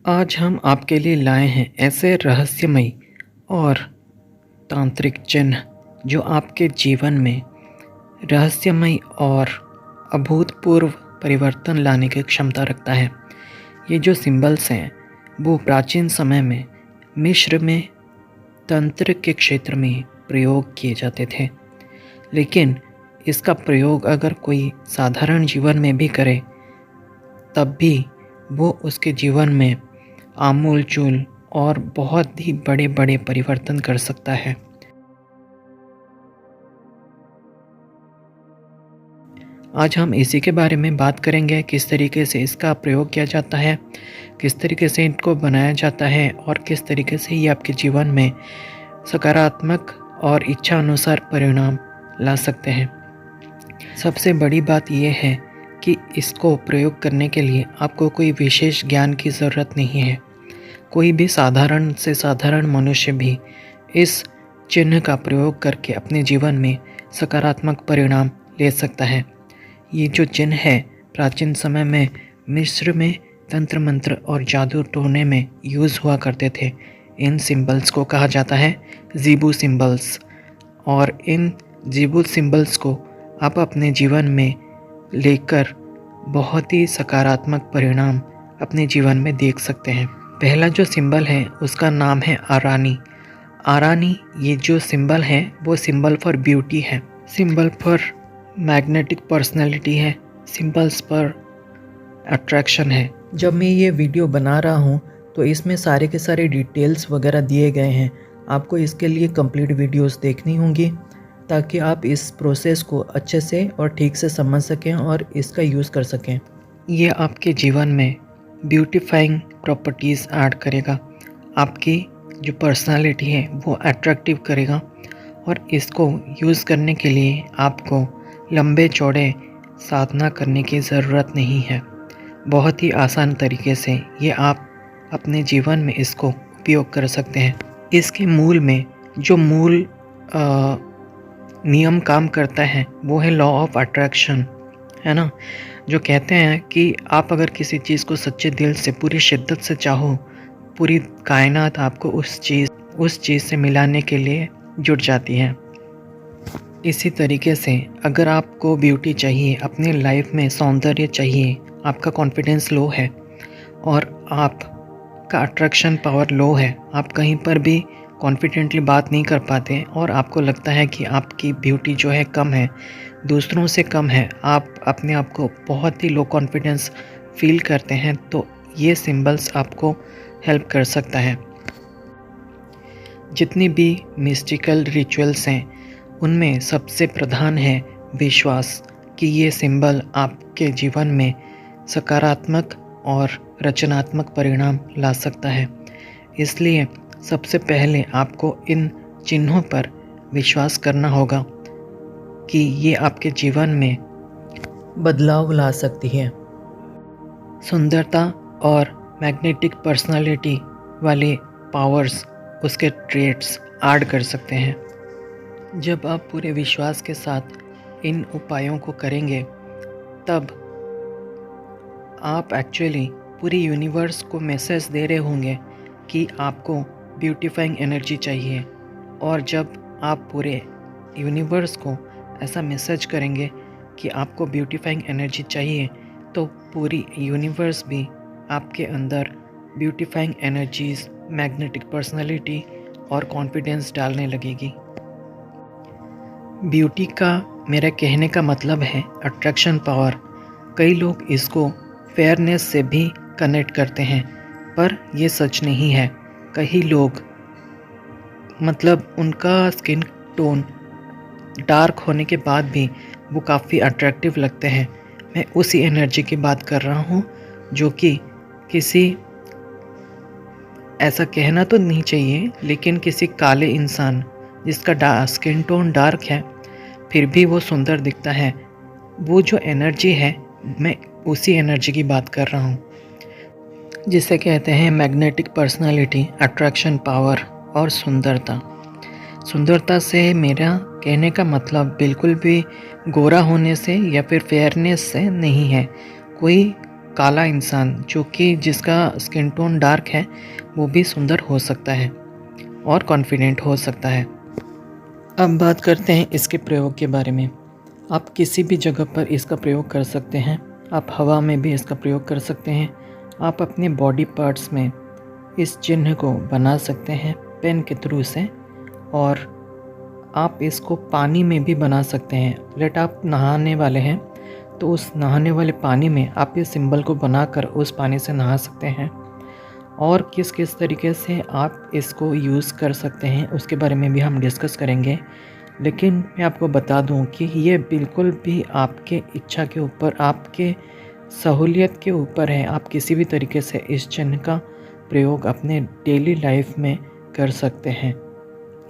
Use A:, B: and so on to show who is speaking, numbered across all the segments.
A: आज हम आपके लिए लाए हैं ऐसे रहस्यमयी और तांत्रिक चिन्ह जो आपके जीवन में रहस्यमयी और अभूतपूर्व परिवर्तन लाने की क्षमता रखता है। ये जो सिंबल्स हैं वो प्राचीन समय में मिस्र में तंत्र के क्षेत्र में प्रयोग किए जाते थे, लेकिन इसका प्रयोग अगर कोई साधारण जीवन में भी करे तब भी वो उसके जीवन में आमूल-चूल और बहुत ही बड़े-बड़े परिवर्तन कर सकता है। आज हम इसी के बारे में बात करेंगे, किस तरीके से इसका प्रयोग किया जाता है, किस तरीके से इनको बनाया जाता है और किस तरीके से ये आपके जीवन में सकारात्मक और इच्छा अनुसार परिणाम ला सकते हैं। सबसे बड़ी बात यह है कि इसको प्रयोग करने के लिए आपको कोई विशेष ज्ञान की ज़रूरत नहीं है। कोई भी साधारण से साधारण मनुष्य भी इस चिन्ह का प्रयोग करके अपने जीवन में सकारात्मक परिणाम ले सकता है। ये जो चिन्ह है प्राचीन समय में मिस्र में तंत्र मंत्र और जादू टोने में यूज़ हुआ करते थे। इन सिंबल्स को कहा जाता है ज़ीबू सिंबल्स, और इन ज़ीबू सिंबल्स को आप अपने जीवन में लेकर बहुत ही सकारात्मक परिणाम अपने जीवन में देख सकते हैं। पहला जो सिंबल है उसका नाम है आरानी। आरानी ये जो सिंबल है वो सिंबल फॉर ब्यूटी है, सिंबल फॉर मैग्नेटिक पर्सनैलिटी है, सिंबल्स पर अट्रैक्शन है। जब मैं ये वीडियो बना रहा हूँ तो इसमें सारे के सारे डिटेल्स वगैरह दिए गए हैं। आपको इसके लिए कंप्लीट वीडियोस देखनी होंगी ताकि आप इस प्रोसेस को अच्छे से और ठीक से समझ सकें और इसका यूज़ कर सकें। ये आपके जीवन में ब्यूटीफाइंग प्रॉपर्टीज़ ऐड करेगा, आपकी जो पर्सनालिटी है वो अट्रैक्टिव करेगा, और इसको यूज़ करने के लिए आपको लंबे चौड़े साधना करने की ज़रूरत नहीं है। बहुत ही आसान तरीके से ये आप अपने जीवन में इसको उपयोग कर सकते हैं। इसके मूल में जो मूल नियम काम करता है वो है लॉ ऑफ अट्रैक्शन, है ना, जो कहते हैं कि आप अगर किसी चीज़ को सच्चे दिल से पूरी शिद्दत से चाहो, पूरी कायनात आपको उस चीज़ से मिलाने के लिए जुट जाती है। इसी तरीके से अगर आपको ब्यूटी चाहिए, अपने लाइफ में सौंदर्य चाहिए, आपका कॉन्फिडेंस लो है और आपका अट्रैक्शन पावर लो है, आप कहीं पर भी कॉन्फिडेंटली बात नहीं कर पाते और आपको लगता है कि आपकी ब्यूटी जो है कम है, दूसरों से कम है, आप अपने आप को बहुत ही लो कॉन्फिडेंस फील करते हैं, तो ये सिंबल्स आपको हेल्प कर सकता है। जितनी भी मिस्टिकल रिचुअल्स हैं उनमें सबसे प्रधान है विश्वास कि ये सिंबल आपके जीवन में सकारात्मक और रचनात्मक परिणाम ला सकता है। इसलिए सबसे पहले आपको इन चिन्हों पर विश्वास करना होगा कि ये आपके जीवन में बदलाव ला सकती है। सुंदरता और मैग्नेटिक पर्सनालिटी वाले पावर्स उसके ट्रेट्स ऐड कर सकते हैं। जब आप पूरे विश्वास के साथ इन उपायों को करेंगे तब आप एक्चुअली पूरी यूनिवर्स को मैसेज दे रहे होंगे कि आपको ब्यूटीफाइंग एनर्जी चाहिए, और जब आप पूरे यूनिवर्स को ऐसा मैसेज करेंगे कि आपको ब्यूटीफाइंग एनर्जी चाहिए तो पूरी यूनिवर्स भी आपके अंदर ब्यूटीफाइंग एनर्जीज, मैग्नेटिक पर्सनालिटी और कॉन्फिडेंस डालने लगेगी। ब्यूटी का मेरा कहने का मतलब है अट्रैक्शन पावर। कई लोग इसको फेयरनेस से भी कनेक्ट करते हैं, पर ये सच नहीं है। कई लोग मतलब उनका स्किन टोन डार्क होने के बाद भी वो काफ़ी अट्रैक्टिव लगते हैं। मैं उसी एनर्जी की बात कर रहा हूँ जो कि किसी, ऐसा कहना तो नहीं चाहिए, लेकिन किसी काले इंसान जिसका स्किन टोन डार्क है फिर भी वो सुंदर दिखता है, वो जो एनर्जी है मैं उसी एनर्जी की बात कर रहा हूँ जिसे कहते हैं मैग्नेटिक पर्सनालिटी, अट्रैक्शन पावर और सुंदरता। सुंदरता से मेरा कहने का मतलब बिल्कुल भी गोरा होने से या फिर फेयरनेस से नहीं है। कोई काला इंसान जो कि जिसका स्किन टोन डार्क है वो भी सुंदर हो सकता है और कॉन्फिडेंट हो सकता है। अब बात करते हैं इसके प्रयोग के बारे में। आप किसी भी जगह पर इसका प्रयोग कर सकते हैं। आप हवा में भी इसका प्रयोग कर सकते हैं। आप अपने बॉडी पार्ट्स में इस चिन्ह को बना सकते हैं पेन के थ्रू से, और आप इसको पानी में भी बना सकते हैं। लेट आप नहाने वाले हैं तो उस नहाने वाले पानी में आप इस सिंबल को बनाकर उस पानी से नहा सकते हैं। और किस किस तरीके से आप इसको यूज़ कर सकते हैं उसके बारे में भी हम डिस्कस करेंगे। लेकिन मैं आपको बता दूं कि ये बिल्कुल भी आपके इच्छा के ऊपर, आपके सहूलियत के ऊपर है। आप किसी भी तरीके से इस चिन्ह का प्रयोग अपने डेली लाइफ में कर सकते हैं,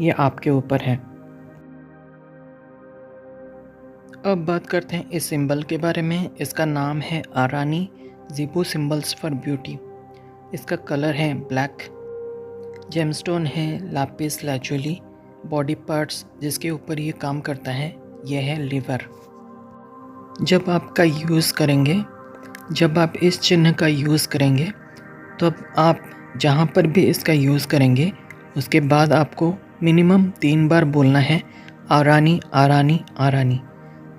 A: ये आपके ऊपर है। अब बात करते हैं इस सिंबल के बारे में। इसका नाम है आरानी ज़िबू सिंबल्स फॉर ब्यूटी। इसका कलर है ब्लैक। जेमस्टोन है लापिस लाजुली। बॉडी पार्ट्स जिसके ऊपर ये काम करता है यह है लिवर। जब आप इस चिन्ह का यूज़ करेंगे तो आप जहाँ पर भी इसका यूज़ करेंगे उसके बाद आपको मिनिमम 3 बार बोलना है आरानी आरानी आरानी।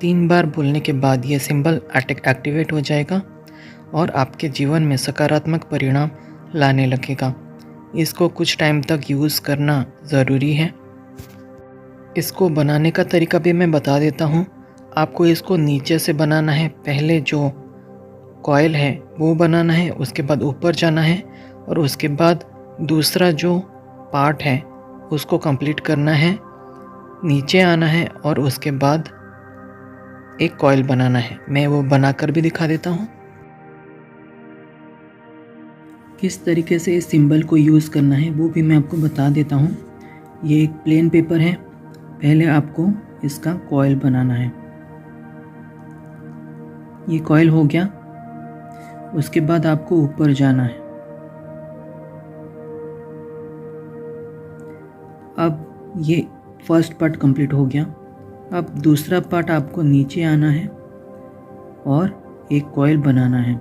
A: 3 बार बोलने के बाद ये सिंबल एक्टिवेट हो जाएगा और आपके जीवन में सकारात्मक परिणाम लाने लगेगा। इसको कुछ टाइम तक यूज़ करना ज़रूरी है। इसको बनाने का तरीका भी मैं बता देता हूँ। आपको इसको नीचे से बनाना है। पहले जो कॉइल है वो बनाना है, उसके बाद ऊपर जाना है और उसके बाद दूसरा जो पार्ट है उसको कंप्लीट करना है, नीचे आना है और उसके बाद एक कॉइल बनाना है। मैं वो बनाकर भी दिखा देता हूँ किस तरीके से इस सिंबल को यूज़ करना है, वो भी मैं आपको बता देता हूँ। ये एक प्लेन पेपर है। पहले आपको इसका कॉइल बनाना है। ये कॉइल हो गया। उसके बाद आपको ऊपर जाना है। अब ये फर्स्ट पार्ट कंप्लीट हो गया। अब दूसरा पार्ट आपको नीचे आना है और एक कॉइल बनाना है।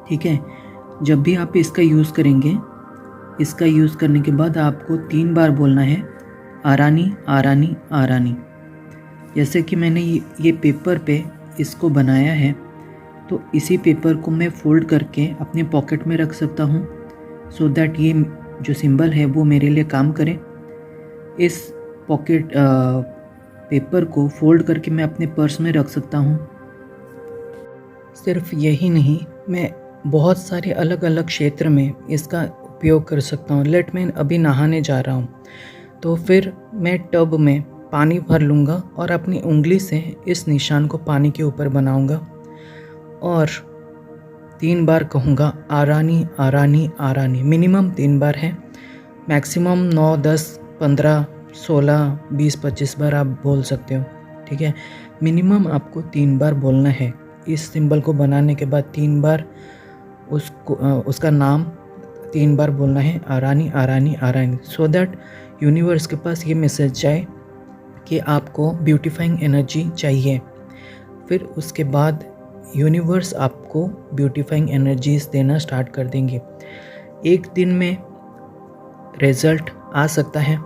A: ठीक है। जब भी आप इसका यूज़ करेंगे, इसका यूज़ करने के बाद आपको 3 बार बोलना है आरानी आरानी आरानी। जैसे कि मैंने ये पेपर पे इसको बनाया है, तो इसी पेपर को मैं फोल्ड करके अपने पॉकेट में रख सकता हूँ सो दैट ये जो सिंबल है वो मेरे लिए काम करे। इस पेपर को फोल्ड करके मैं अपने पर्स में रख सकता हूँ। सिर्फ यही नहीं, मैं बहुत सारे अलग अलग क्षेत्र में इसका उपयोग कर सकता हूँ। लेट मैं अभी नहाने जा रहा हूँ तो फिर मैं टब में पानी भर लूँगा और अपनी उंगली से इस निशान को पानी के ऊपर बनाऊँगा और 3 बार कहूँगा आरानी आरानी आरानी। मिनिमम 3 बार है, मैक्सिमम 9, 10, 15, 16, 20, 25 बार आप बोल सकते हो। ठीक है। मिनिमम आपको 3 बार बोलना है। इस सिंबल को बनाने के बाद 3 बार उसका नाम 3 बार बोलना है आरानी आरानी आरानी, सो दैट यूनिवर्स के पास ये मैसेज जाए कि आपको ब्यूटीफाइंग एनर्जी चाहिए। फिर उसके बाद यूनिवर्स आपको ब्यूटीफाइंग एनर्जीज देना स्टार्ट कर देंगे। एक दिन में रिज़ल्ट आ सकता है।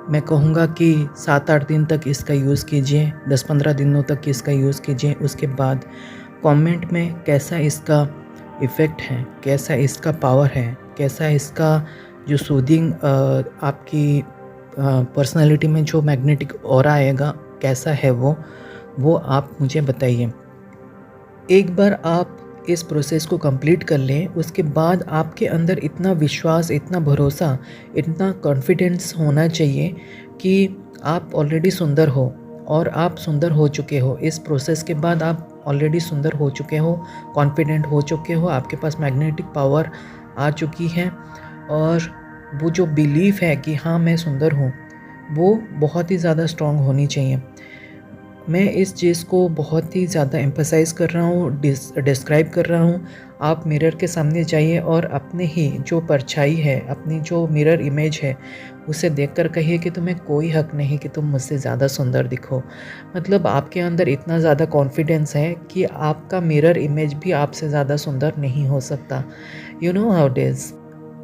A: मैं कहूँगा कि 7-8 दिन तक इसका यूज़ कीजिए, 10-15 दिनों तक इसका यूज़ कीजिए। उसके बाद कमेंट में कैसा इसका इफ़ेक्ट है, कैसा इसका पावर है, कैसा इसका जो सूदिंग आपकी पर्सनालिटी में जो मैग्नेटिक ऑरा आएगा कैसा है वो आप मुझे बताइए। एक बार आप इस प्रोसेस को कंप्लीट कर लें, उसके बाद आपके अंदर इतना विश्वास, इतना भरोसा, इतना कॉन्फिडेंस होना चाहिए कि आप ऑलरेडी सुंदर हो और आप सुंदर हो चुके हो। इस प्रोसेस के बाद आप ऑलरेडी सुंदर हो चुके हो, कॉन्फिडेंट हो चुके हो, आपके पास मैग्नेटिक पावर आ चुकी है और वो जो बिलीफ है कि हाँ मैं सुंदर हूँ, वो बहुत ही ज़्यादा स्ट्रॉन्ग होनी चाहिए। मैं इस चीज़ को बहुत ही ज़्यादा एम्फसाइज़ कर रहा हूँ, डिस्क्राइब कर रहा हूँ। आप मिरर के सामने जाइए और अपने ही जो परछाई है, अपनी जो मिरर इमेज है, उसे देखकर कहिए कि तुम्हें कोई हक नहीं कि तुम मुझसे ज़्यादा सुंदर दिखो। मतलब आपके अंदर इतना ज़्यादा कॉन्फिडेंस है कि आपका मिरर इमेज भी आपसे ज़्यादा सुंदर नहीं हो सकता। You know how it is.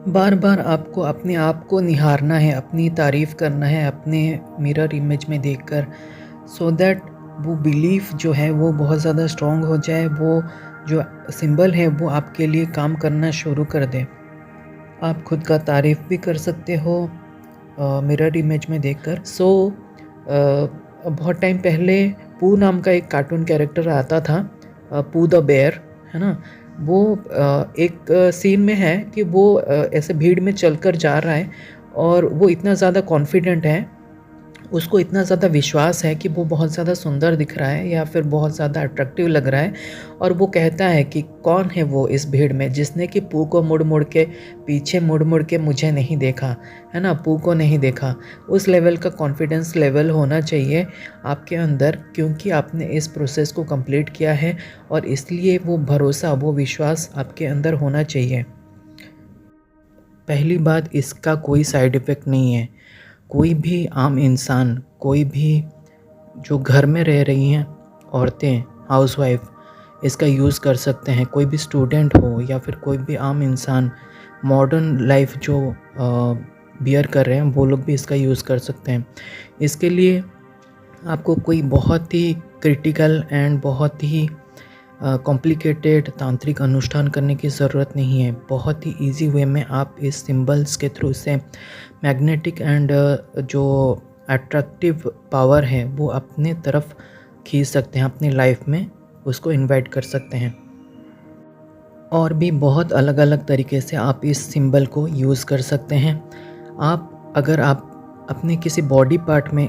A: बार-बार आपको अपने आप को निहारना है, अपनी तारीफ़ करना है अपने मिरर इमेज में देखकर, सो दैट वो बिलीफ जो है वो बहुत ज़्यादा स्ट्रॉन्ग हो जाए, वो जो सिंबल है वो आपके लिए काम करना शुरू कर दे। आप खुद का तारीफ़ भी कर सकते हो मिरर इमेज में देखकर। बहुत टाइम पहले पू नाम का एक कार्टून कैरेक्टर आता था, पू द बेयर, है ना? वो एक सीन में है कि वो ऐसे भीड़ में चलकर जा रहा है और वो इतना ज़्यादा कॉन्फिडेंट है, उसको इतना ज़्यादा विश्वास है कि वो बहुत ज़्यादा सुंदर दिख रहा है या फिर बहुत ज़्यादा अट्रैक्टिव लग रहा है, और वो कहता है कि कौन है वो इस भीड़ में जिसने कि पू को मुड़-मुड़ के, पीछे मुड़-मुड़ के मुझे नहीं देखा, है ना? पू को नहीं देखा। उस लेवल का कॉन्फिडेंस लेवल होना चाहिए आपके अंदर, क्योंकि आपने इस प्रोसेस को कंप्लीट किया है और इसलिए वो भरोसा, वो विश्वास आपके अंदर होना चाहिए। पहली बात, इसका कोई साइड इफ़ेक्ट नहीं है। कोई भी आम इंसान, कोई भी जो घर में रह रही हैं औरतें, हाउसवाइफ, इसका यूज़ कर सकते हैं। कोई भी स्टूडेंट हो या फिर कोई भी आम इंसान मॉडर्न लाइफ जो बियर कर रहे हैं, वो लोग भी इसका यूज़ कर सकते हैं। इसके लिए आपको कोई बहुत ही क्रिटिकल एंड बहुत ही कॉम्प्लिकेटेड तांत्रिक अनुष्ठान करने की ज़रूरत नहीं है। बहुत ही ईजी वे में आप इस सिंबल्स के थ्रू से मैग्नेटिक एंड जो अट्रैक्टिव पावर है वो अपने तरफ खींच सकते हैं, अपनी लाइफ में उसको इनवाइट कर सकते हैं। और भी बहुत अलग अलग तरीके से आप इस सिंबल को यूज़ कर सकते हैं। अगर आप अपने किसी बॉडी पार्ट में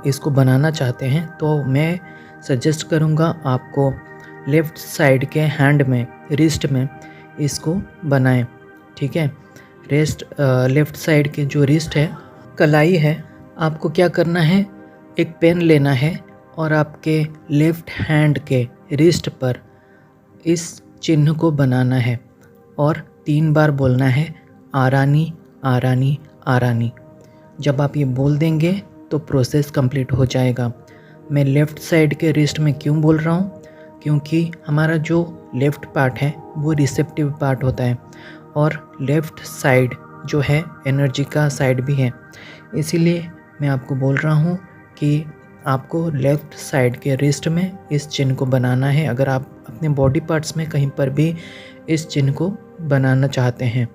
A: इसको बनाना चाहते हैं तो मैं सजेस्ट करूँगा आपको लेफ़्ट साइड के हैंड में, रिस्ट में इसको बनाएं। ठीक है? लेफ़्ट साइड के जो रिस्ट है, कलाई है, आपको क्या करना है, एक पेन लेना है और आपके लेफ़्ट हैंड के रिस्ट पर इस चिन्ह को बनाना है और 3 बार बोलना है, आरानी आरानी आरानी। जब आप ये बोल देंगे तो प्रोसेस कंप्लीट हो जाएगा। मैं लेफ़्ट साइड के रिस्ट में क्यों बोल रहा हूँ? क्योंकि हमारा जो लेफ़्ट पार्ट है वो रिसेप्टिव पार्ट होता है और लेफ़्ट साइड जो है एनर्जी का साइड भी है। इसीलिए मैं आपको बोल रहा हूँ कि आपको लेफ़्ट साइड के रिस्ट में इस चिन्ह को बनाना है, अगर आप अपने बॉडी पार्ट्स में कहीं पर भी इस चिन्ह को बनाना चाहते हैं।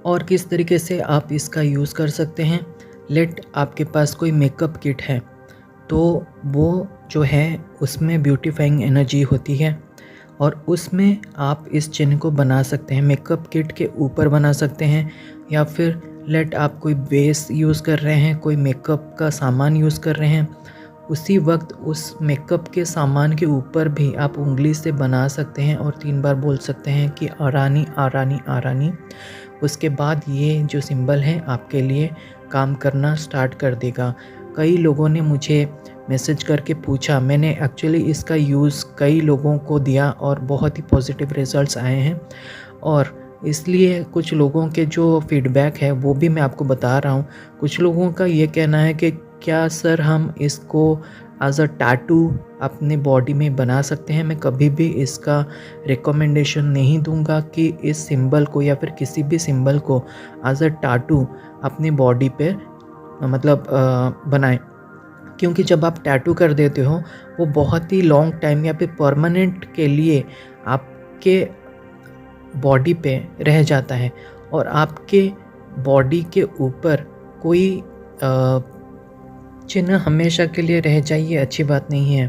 A: और किस तरीके से आप इसका यूज़ कर सकते हैं? आपके पास कोई मेकअप किट है तो वो जो है उसमें ब्यूटीफाइंग एनर्जी होती है और उसमें आप इस चिन्ह को बना सकते हैं। मेकअप किट के ऊपर बना सकते हैं या फिर आप कोई बेस यूज़ कर रहे हैं, कोई मेकअप का सामान यूज़ कर रहे हैं, उसी वक्त उस मेकअप के सामान के ऊपर भी आप उंगली से बना सकते हैं और 3 बार बोल सकते हैं कि आरानी आरानी आरानी। उसके बाद ये जो सिंबल है आपके लिए काम करना स्टार्ट कर देगा। कई लोगों ने मुझे मैसेज करके पूछा, मैंने एक्चुअली इसका यूज़ कई लोगों को दिया और बहुत ही पॉजिटिव रिज़ल्ट्स आए हैं, और इसलिए कुछ लोगों के जो फीडबैक है वो भी मैं आपको बता रहा हूँ। कुछ लोगों का ये कहना है कि क्या सर हम इसको एज अ टैटू अपने बॉडी में बना सकते हैं? मैं कभी भी इसका रिकमेंडेशन नहीं दूंगा कि इस सिंबल को या फिर किसी भी सिंबल को एज अ टैटू अपनी बॉडी पे बनाएं, क्योंकि जब आप टैटू कर देते हो वो बहुत ही लॉन्ग टाइम या फिर परमानेंट के लिए आपके बॉडी पे रह जाता है और आपके बॉडी के ऊपर कोई चिन्ह हमेशा के लिए रह जाए, ये अच्छी बात नहीं है।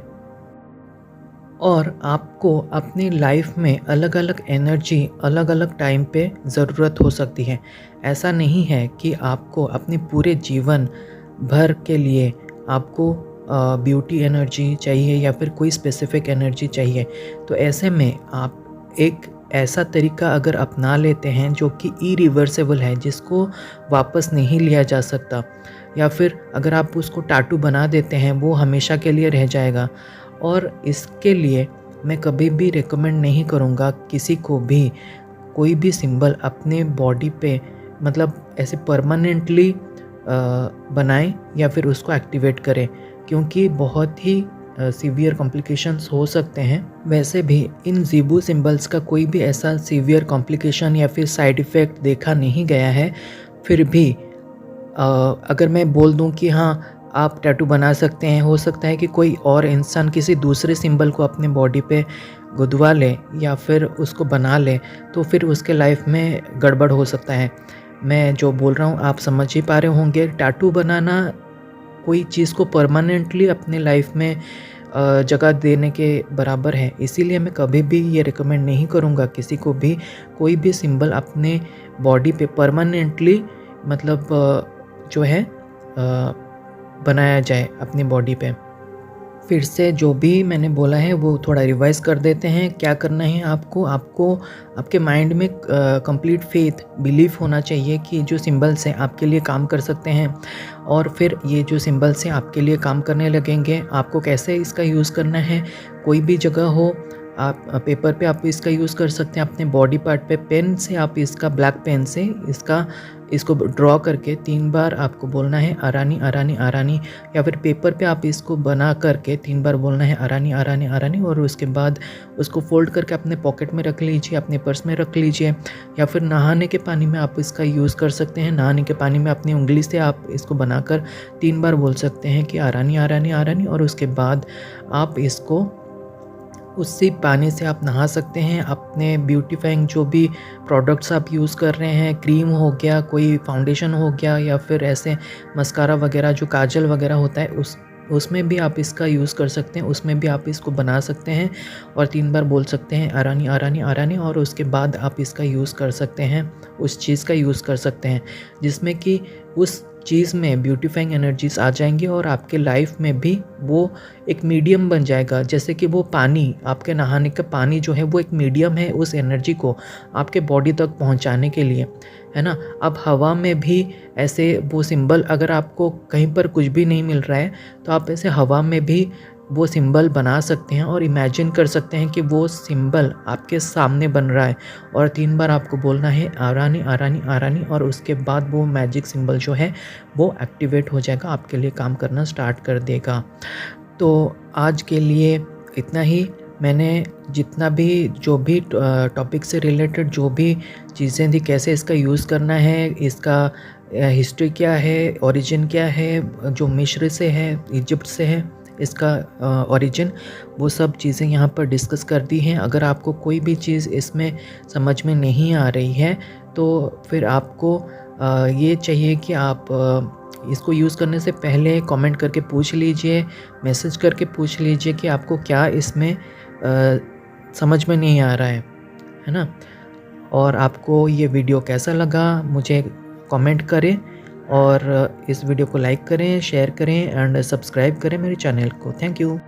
A: और आपको अपनी लाइफ में अलग अलग एनर्जी अलग अलग टाइम पे ज़रूरत हो सकती है। ऐसा नहीं है कि आपको अपने पूरे जीवन भर के लिए आपको ब्यूटी एनर्जी चाहिए या फिर कोई स्पेसिफिक एनर्जी चाहिए। तो ऐसे में आप एक ऐसा तरीका अगर अपना लेते हैं जो कि इरिवर्सिबल है, जिसको वापस नहीं लिया जा सकता, या फिर अगर आप उसको टैटू बना देते हैं वो हमेशा के लिए रह जाएगा। और इसके लिए मैं कभी भी रिकमेंड नहीं करूँगा किसी को भी कोई भी सिंबल अपने बॉडी पे मतलब ऐसे परमानेंटली बनाएं या फिर उसको एक्टिवेट करें, क्योंकि बहुत ही सीवियर कॉम्प्लिकेशंस हो सकते हैं। वैसे भी इन ज़ीबू सिंबल्स का कोई भी ऐसा सीवियर कॉम्प्लिकेशन या फिर साइड इफ़ेक्ट देखा नहीं गया है। फिर भी अगर मैं बोल दूं कि हाँ आप टैटू बना सकते हैं, हो सकता है कि कोई और इंसान किसी दूसरे सिंबल को अपने बॉडी पे गुदवा ले या फिर उसको बना ले, तो फिर उसके लाइफ में गड़बड़ हो सकता है। मैं जो बोल रहा हूँ आप समझ ही पा रहे होंगे। टैटू बनाना कोई चीज़ को परमानेंटली अपने लाइफ में जगह देने के बराबर है। इसीलिए मैं कभी भी ये रिकमेंड नहीं करूँगा किसी को भी कोई भी सिंबल अपने बॉडी पे परमानेंटली मतलब जो है बनाया जाए अपनी बॉडी पे। फिर से जो भी मैंने बोला है वो थोड़ा रिवाइज़ कर देते हैं। क्या करना है आपको आपके माइंड में कंप्लीट फेथ बिलीफ होना चाहिए कि जो सिंबल्स हैं आपके लिए काम कर सकते हैं, और फिर ये जो सिंबल्स हैं आपके लिए काम करने लगेंगे। आपको कैसे इसका यूज़ करना है, कोई भी जगह हो, आप पेपर पे आप इसका यूज़ कर सकते हैं, अपने बॉडी पार्ट पे पेन से आप इसका ब्लैक पेन से इसको ड्रॉ करके 3 बार आपको बोलना है आरानी आरानी आरानी, या फिर पेपर पे आप इसको बना करके 3 बार बोलना है आरानी आरानी आरानी, और उसके बाद उसको फोल्ड करके अपने पॉकेट में रख लीजिए, अपने पर्स में रख लीजिए, या फिर नहाने के पानी में आप इसका यूज़ कर सकते हैं। नहाने के पानी में अपनी उंगली से आप इसको बनाकर 3 बार बोल सकते हैं कि आरानी आरानी आरानी, और उसके बाद आप इसको उसी पानी से आप नहा सकते हैं। अपने ब्यूटीफाइंग जो भी प्रोडक्ट्स आप यूज़ कर रहे हैं, क्रीम हो गया, कोई फाउंडेशन हो गया, या फिर ऐसे मस्कारा वगैरह जो काजल वगैरह होता है उसमें भी आप इसका यूज़ कर सकते हैं, उसमें भी आप इसको बना सकते हैं और 3 बार बोल सकते हैं आरानी आरानी आरानी, और उसके बाद आप इसका यूज़ कर सकते हैं, उस चीज़ का यूज़ कर सकते हैं जिसमें कि उस चीज़ में ब्यूटीफाइंग एनर्जीज आ जाएंगी और आपके लाइफ में भी वो एक मीडियम बन जाएगा। जैसे कि वो पानी, आपके नहाने का पानी जो है वो एक मीडियम है उस एनर्जी को आपके बॉडी तक पहुंचाने के लिए, है ना। अब हवा में भी ऐसे वो सिंबल, अगर आपको कहीं पर कुछ भी नहीं मिल रहा है तो आप ऐसे हवा में भी वो सिंबल बना सकते हैं और इमेजिन कर सकते हैं कि वो सिंबल आपके सामने बन रहा है, और 3 बार आपको बोलना है आरानी आरानी आरानी, और उसके बाद वो मैजिक सिंबल जो है वो एक्टिवेट हो जाएगा, आपके लिए काम करना स्टार्ट कर देगा। तो आज के लिए इतना ही। मैंने जितना भी जो भी टॉपिक से रिलेटेड जो भी चीज़ें थी, कैसे इसका यूज़ करना है, इसका हिस्ट्री क्या है, ओरिजिन क्या है, जो मिस्र से है, इजिप्ट से है इसका ओरिजिन, वो सब चीज़ें यहाँ पर डिस्कस कर दी हैं। अगर आपको कोई भी चीज़ इसमें समझ में नहीं आ रही है तो फिर आपको ये चाहिए कि आप इसको यूज़ करने से पहले कमेंट करके पूछ लीजिए, मैसेज करके पूछ लीजिए कि आपको क्या इसमें समझ में नहीं आ रहा है ना। और आपको ये वीडियो कैसा लगा मुझे कमेंट करें, और इस वीडियो को लाइक करें, शेयर करें एंड सब्सक्राइब करें मेरे चैनल को। Thank you.